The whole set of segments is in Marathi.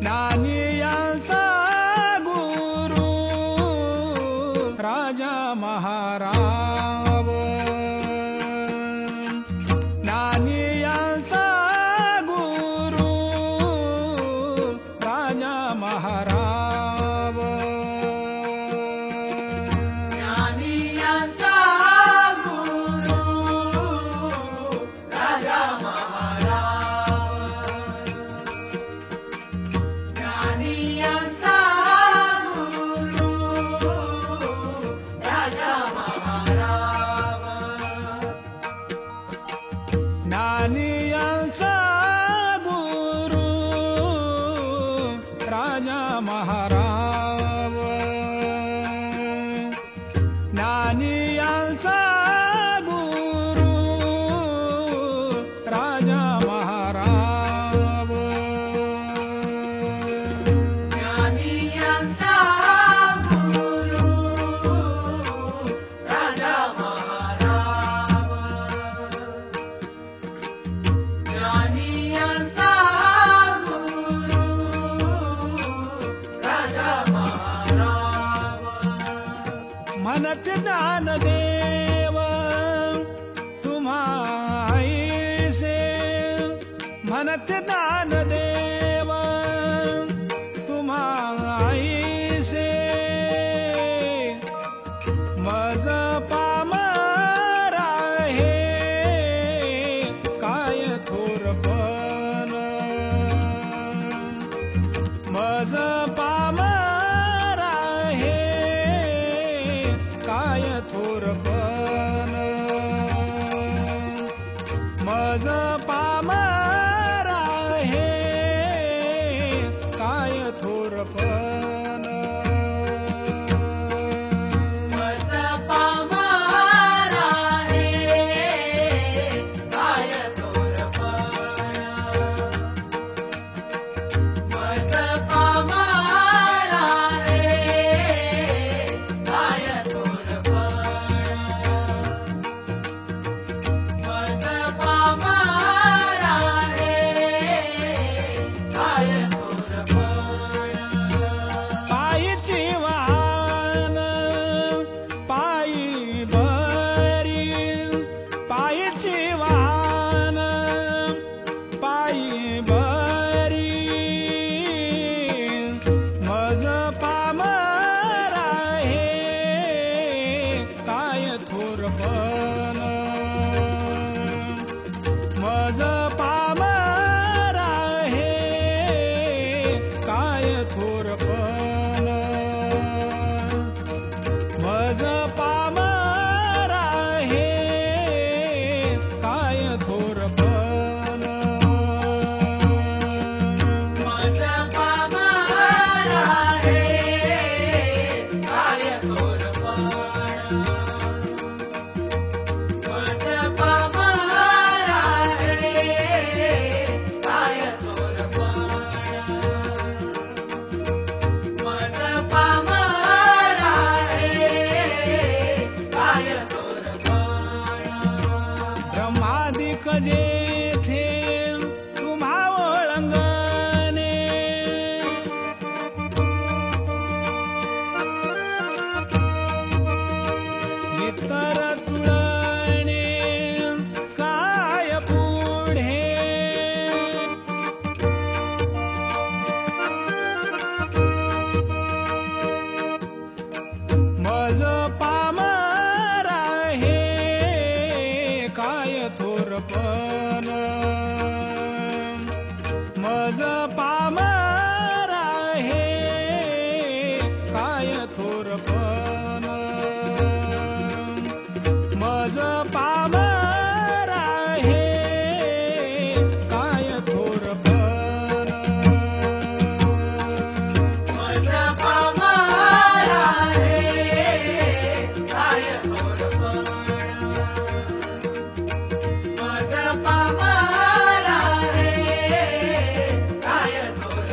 ज्ञानियांचा गुरु राजा महाराव ज्ञानियांचा गुरु राजा महाराव ज्ञानियांचा गुरु राजा महाराव ज्ञानियांचा गुरु राजा महाराव ज्ञानियांचा गुरु राजा महाराव ज्ञानियांचा गुरु राजा महाराव ज्ञानियांचा गुरु राजा महाराव ज्ञानियांचा गुरु राजा महाराव म्हणते ज्ञानदेव तुम्हा ऐसे म्हणते ज्ञानदेव तुम्हा ऐसे मज पामर आहे काय थोरपण मज पामर आहे काय थोरपण मज पामर आहे काय थोरपण मज पामर आहे काय थोरपण मज पामर आहे काय थोरपण मज पामर आहे काय थोरपण पायीची वाहन पायी बरी पायीची वाहन पायी बरी मज पामर आहे काय थोरपण मज पामर आहे काय थोरपण मज पामर आहे काय थोरपण मज पामर आहे काय थोरपण मज पामर आहे काय थोरपण मज पामर आहे काय थोरपण ब्रह्मादिक जेथे तुम्हा ओळंगणे इतर तुळणे काय पुढे मज पामर आहे काय थोरपण मज पामर आहे काय थोरपण मज पामर आहे काय थोरपण मज पामर आहे काय थोरपण मज पामर आहे काय थोरपण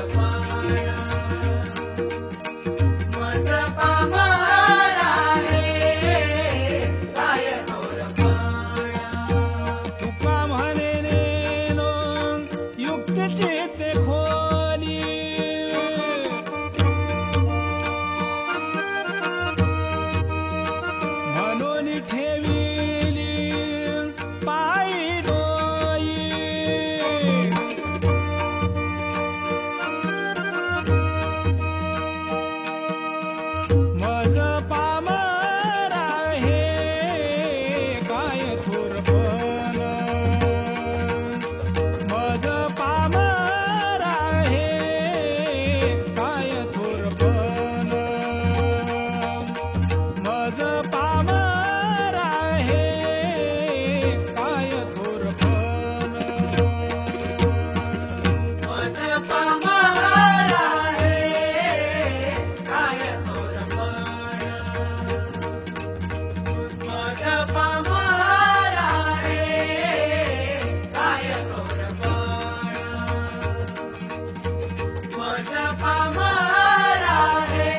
मज पामरा हे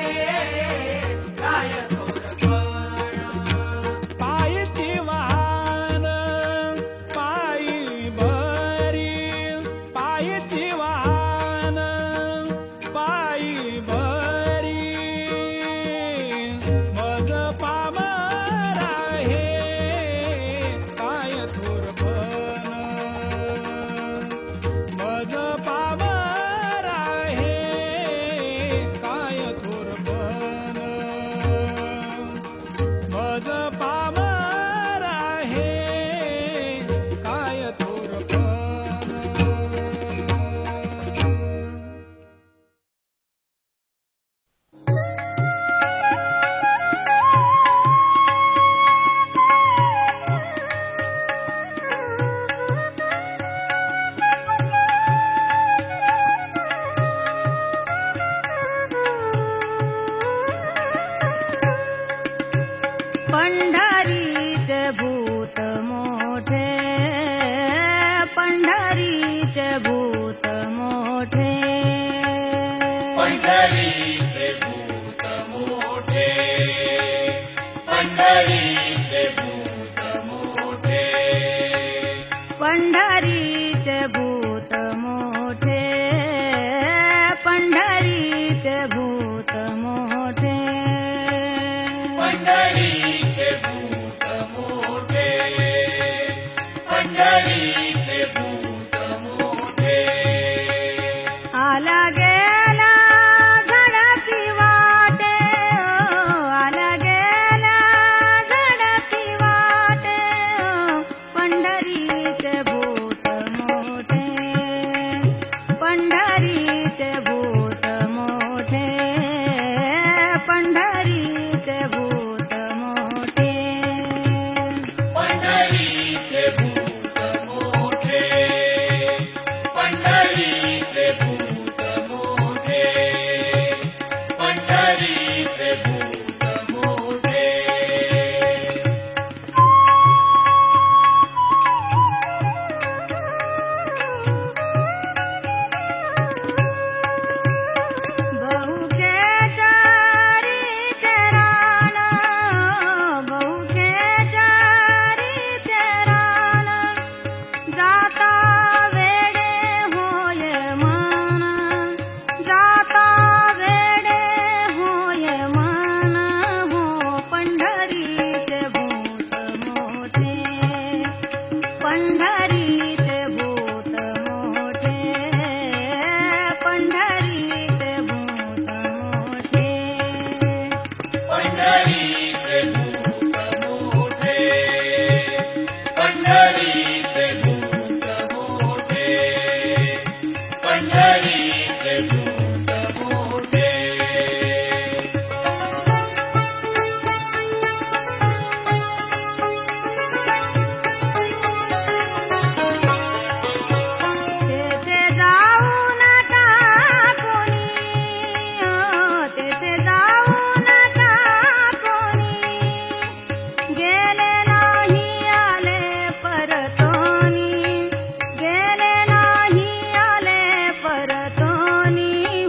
काय थोरपण पायची वाहन पायी भरी पायची वाहन पायी भरी मज पामरा हे काय थोरपण मज पामरा हे काय थोरपण मज पामरा हे काय थोरपण पंढरीचे भूत मोठे पंढरीचे भूत मोठे पंढरीचे भूत मोठे पंढरीचे भूत मोठे पंढरीचे भूत मोठे पंढरीचे भूत मोठे पंढरीचे भूत मोठे पंढरीचे भूत मोठे आला गेला झडपी वाटे आला गेला झडपी वाटे पंढरीचे भूत मोठे पंढरीचे भूत मोठे पंढरीचे भूत मोठे पंढरीचे भूत मोठे पंढरीचे भूत मोठे पंढरीचे भूत मोठे बहुके चारीचे रान बहुके चारीचे रान जाता वेडे होय मन जाता वेडे होय मन हो पंढरीचे भूत मोठे पंढरीचे भूत मोठे पंढरीचे भूत मोठे पंढरीचे भूत मोठे पंढरीचे भूत मोठे पंढरीचे भूत मोठे तेथे जाऊ नका कोणी तेथे जाऊ नका कोणी गेले नाही आले परतोनी गेले नाही आले परतोनी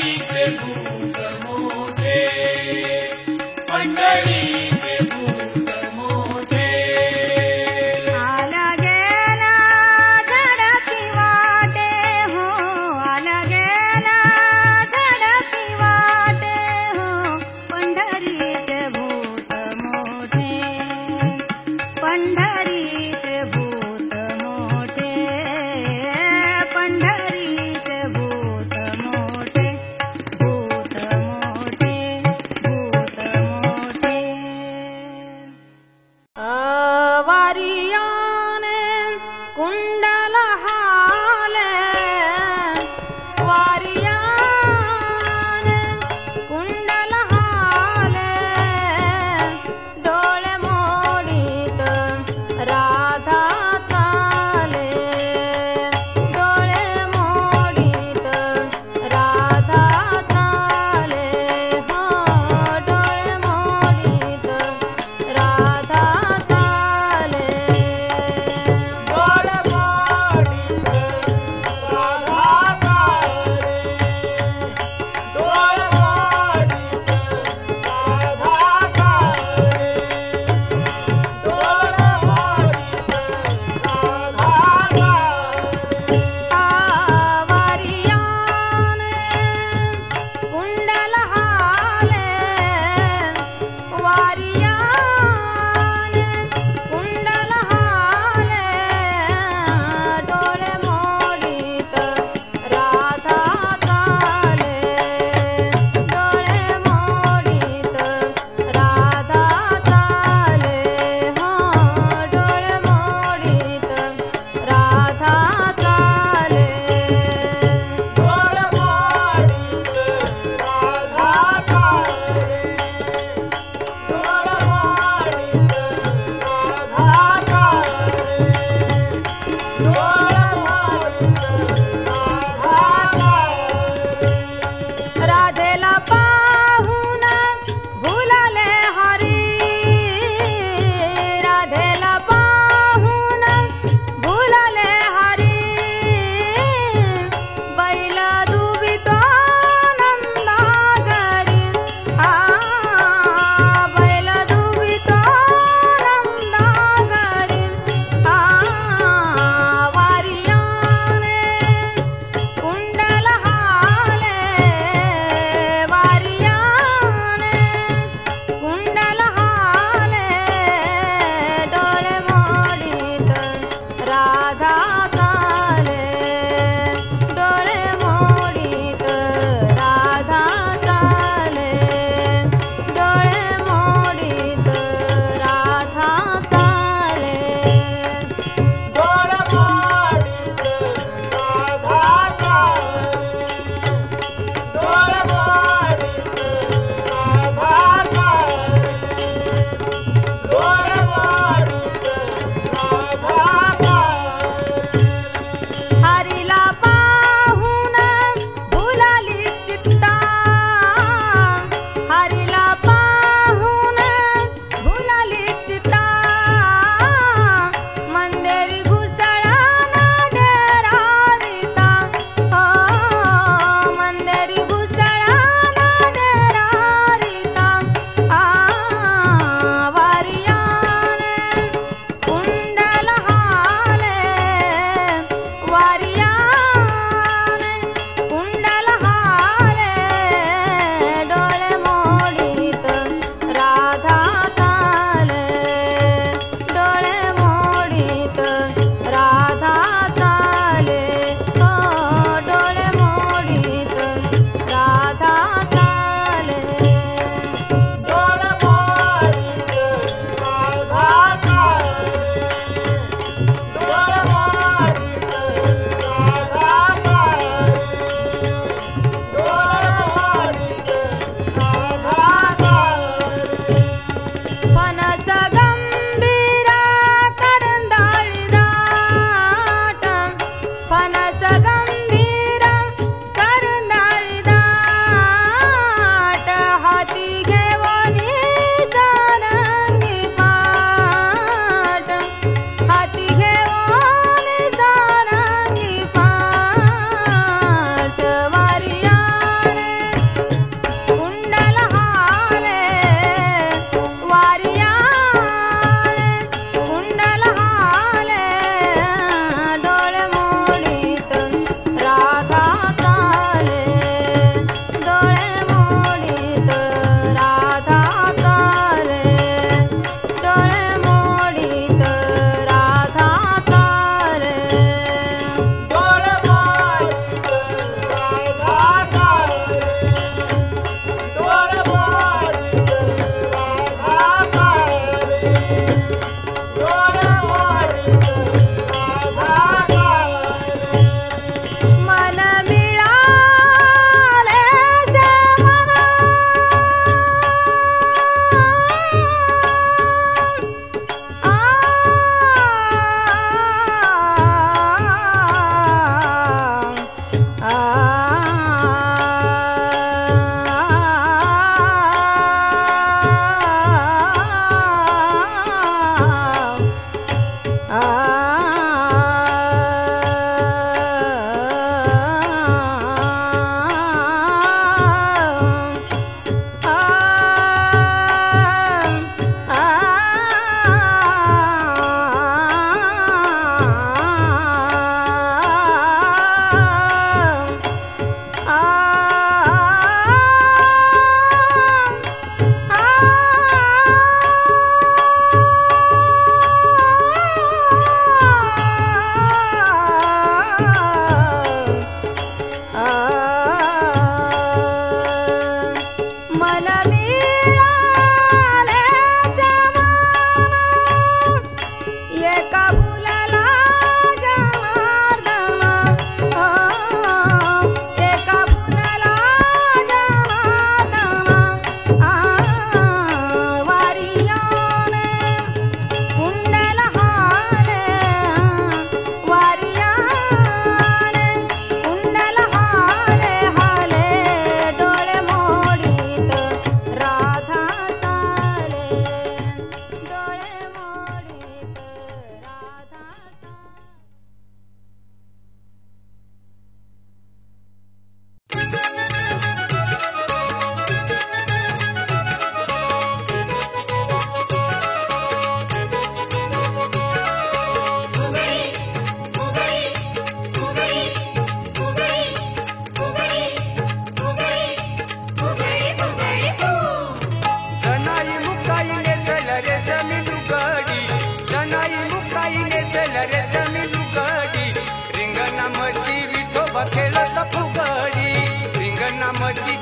पंढरीचे भूत मोठे, पंढरीचे भूत मोठे. आला गेला झडपी वाटे हो, आला गेला झडपी वाटे हो, पंढरीचे भूत मोठे, पंढरीचे भूत मोठे, पंढरीचे भूत मोठे. भूत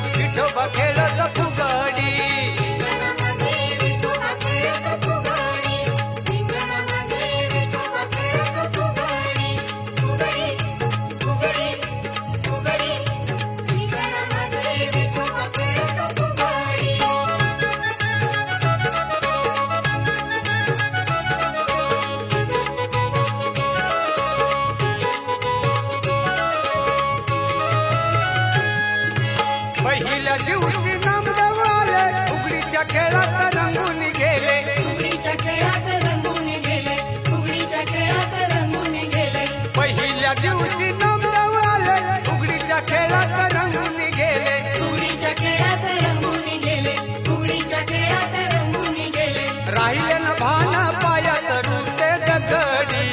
विठोबा खेळत फुगडी पहिल्या दिवशी नामदेव आले फुगडीच्या खेळात रंगून गेले फुगडीच्या खेळात रंगून गेले फुगडीच्या खेळात रंगून गेले पहिल्या दिवशी नामदेव आले फुगडीच्या खेळात रंगून गेले फुगडीच्या खेळात रंगून गेले फुगडीच्या खेळात रंगून गेले राहिले न भान पायात रुते दगडी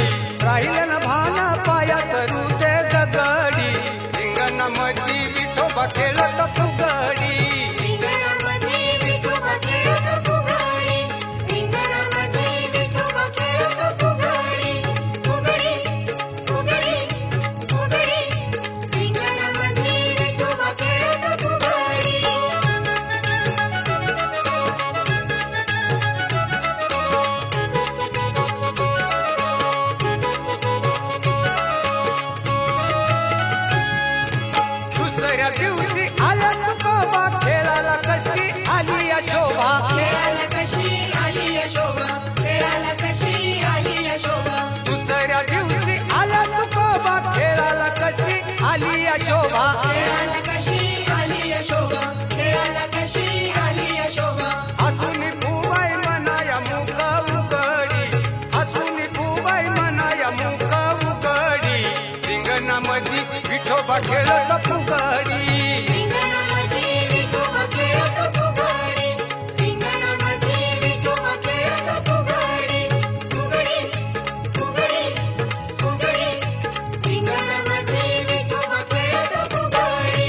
राहिले न भान पायात रुते दगडी रिंगणामध्ये विठोबा खेळत फुगडी रिंगणामध्ये विठोबा खेळत फुगडी रिंगणामध्ये विठोबा खेळत फुगडी फुगडी फुगडी फुगडी रिंगणामध्ये विठोबा खेळत फुगडी दुसऱ्या दिवशी आला तुकोबा खेळाला कशी आली या शोभा खेळाला कशी आली यशोबा खेळाला कशी आली यशोबा दुसऱ्या दिवशी आला तुकोबा खेळाला कशी आली या शोभा खेळाला कशी आली यशोबा खेळाला कशी आली यशोबा हसून फुबाई मनाया मुख उघडी हसून फुबाई मनाया मुख उघडी रिंगणामध्ये विठोबा खेळत फुगडी रिंगणामध्ये विठोबा खेळत फुगडी रिंगणामध्ये विठोबा खेळत फुगडी फुगडी फुगडी फुगडी रिंगणामध्ये विठोबा खेळत फुगडी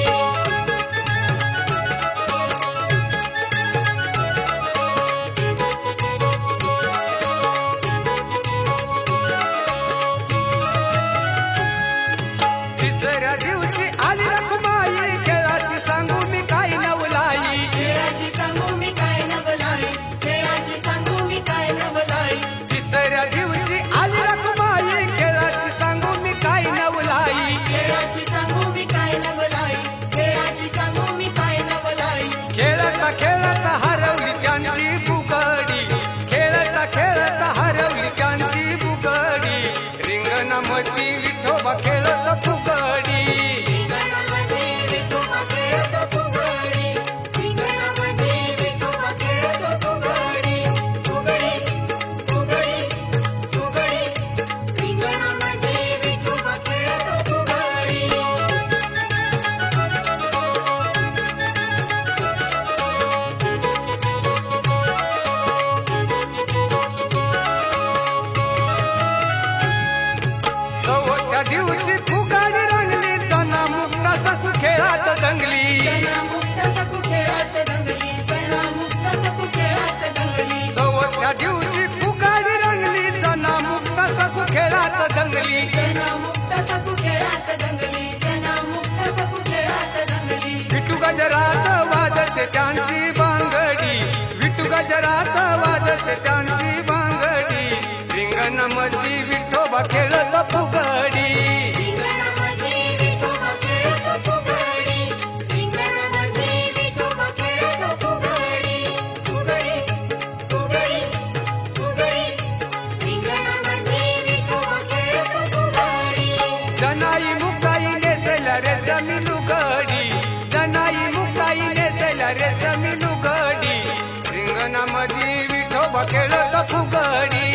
तिसऱ्या दिवशी आली रखुमाई खेळाची सांगू मी काय नवलाई खेळाची सांगू मी काय नवलाई खेळाची सांगू मी काय नवलाई तिसऱ्या दिवशी आली रखुमाई खेळाची सांगू मी काय नवलाई खेळाची सांगू मी काय नवलाई खेळाची सांगू मी काय नवलाई खेळता खेळता हरवली त्यांची बुगडी खेळता खेळता हरवली त्यांची बुगडी रिंगणामध्ये विठोबा खेळत फुगडी रिंगणामध्ये विठोबा खेळत फुगडी रिंगणामध्ये विठोबा खेळत फुगडी फुगडी फुगडी फुगडी रिंगणामध्ये विठोबा खेळत फुगडी चौथ्या दिवशी फुगाडी रंगली जना मुक्ता सकू खेळात दंगली जना मुक्त सकू खेळात दंगली जना मुक्त सकू खेळात दंगली चौथ्या दिवशी फुगाडी रंगली जना मुक्ता सकू खेळात दंगली जना मुक्त सकू खेळात दंगली जना मुक्त सकू खेळात दंगली विठू गजरात वाजते त्यांची बांगडी विठू गजरात वाजते त्यांची बांगडी रिंगणामध्ये विठोबा खेळत फुगडी रिंगणामध्ये विठोबा खेळत फुगडी रिंगणामध्ये विठोबा खेळत फुगडी फुगडी फुगडी फुगडी रिंगणामध्ये विठोबा खेळत फुगडी जनाई मुकाई नेसेल रेशमी लुगडी जनाई मुकाई नेसेल रेशमी लुगडी रिंगणामध्ये विठोबा खेळत फुगडी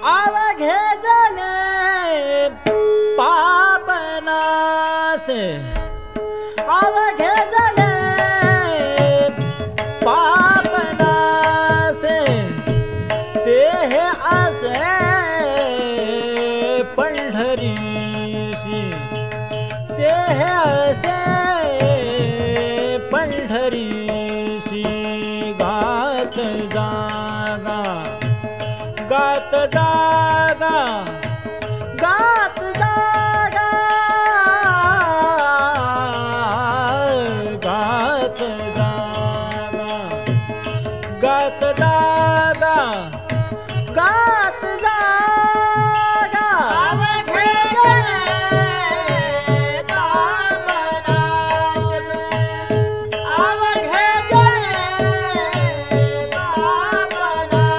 अवघे जले पापनाश अवघे जले पापनाश ते हे असे पंढरीशी ते हे असे पंढरीशी गात जागा गात जागा गात जागा गात जागा गात जागा गात जागा अवघे जले पापनाश अवघे जले पापनाश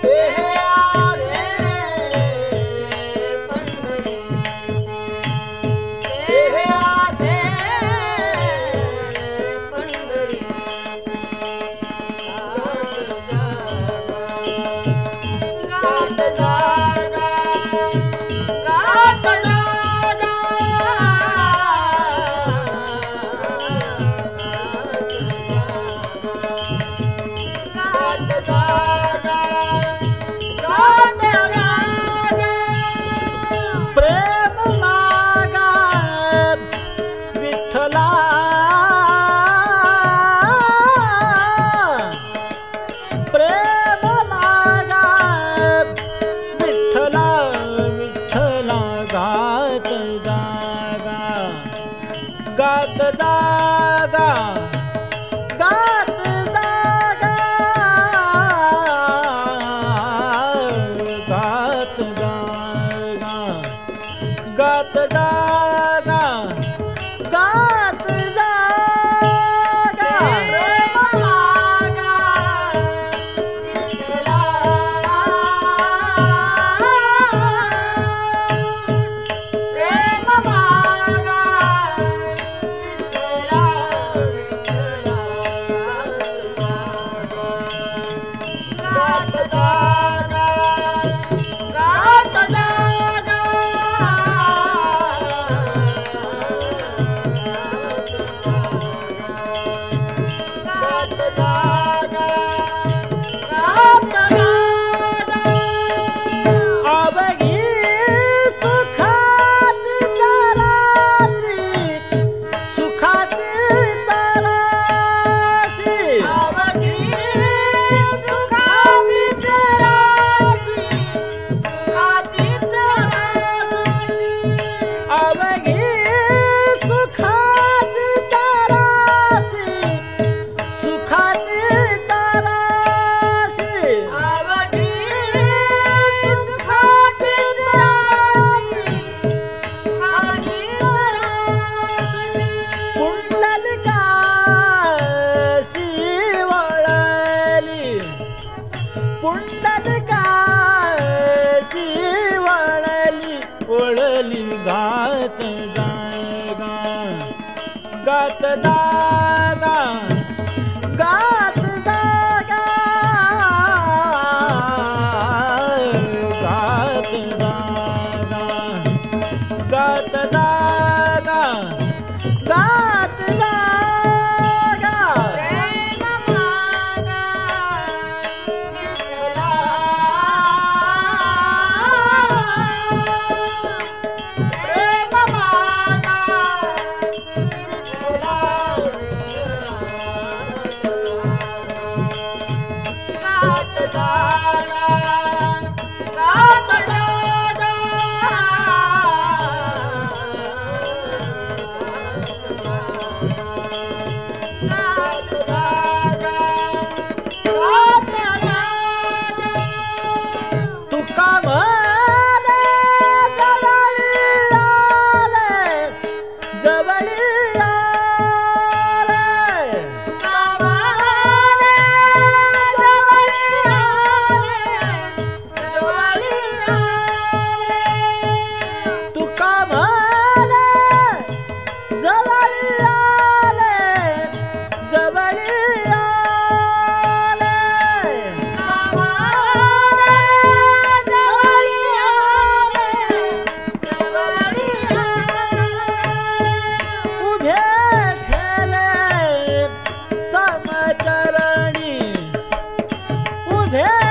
ते आसे पंढरीसी ते आसे पंढरीसी गात जागा गात जागा गात जागा गात जागा प्रेम मागा विठ्ठला प्रेम मागा विठ्ठला विठ्ठला गात जागा गात जागा गात जागा गात जागा गात जागा गात जागा प्रेम मागा विठ्ठला प्रेम मागा विठ्ठला गात जागा गात जागा गात जागा गात जागा अवघी सुखाची तरासी सुखाची तरासी अवघी सुखाची तरासी सुखाची तरासी अवघी सुखाची तरासी सुखाची तरासी अवघी सुखाची तरासी सुखाची तरासी पुंडलिकाशी वळली पुंडलिकाशी वळली वळली गात जागा गात जागा गात जागा गात जागा गात जागा गात जागा प्रेम मागा विठ्ठला प्रेम मागा विठ्ठला गात जागा गात जागा घे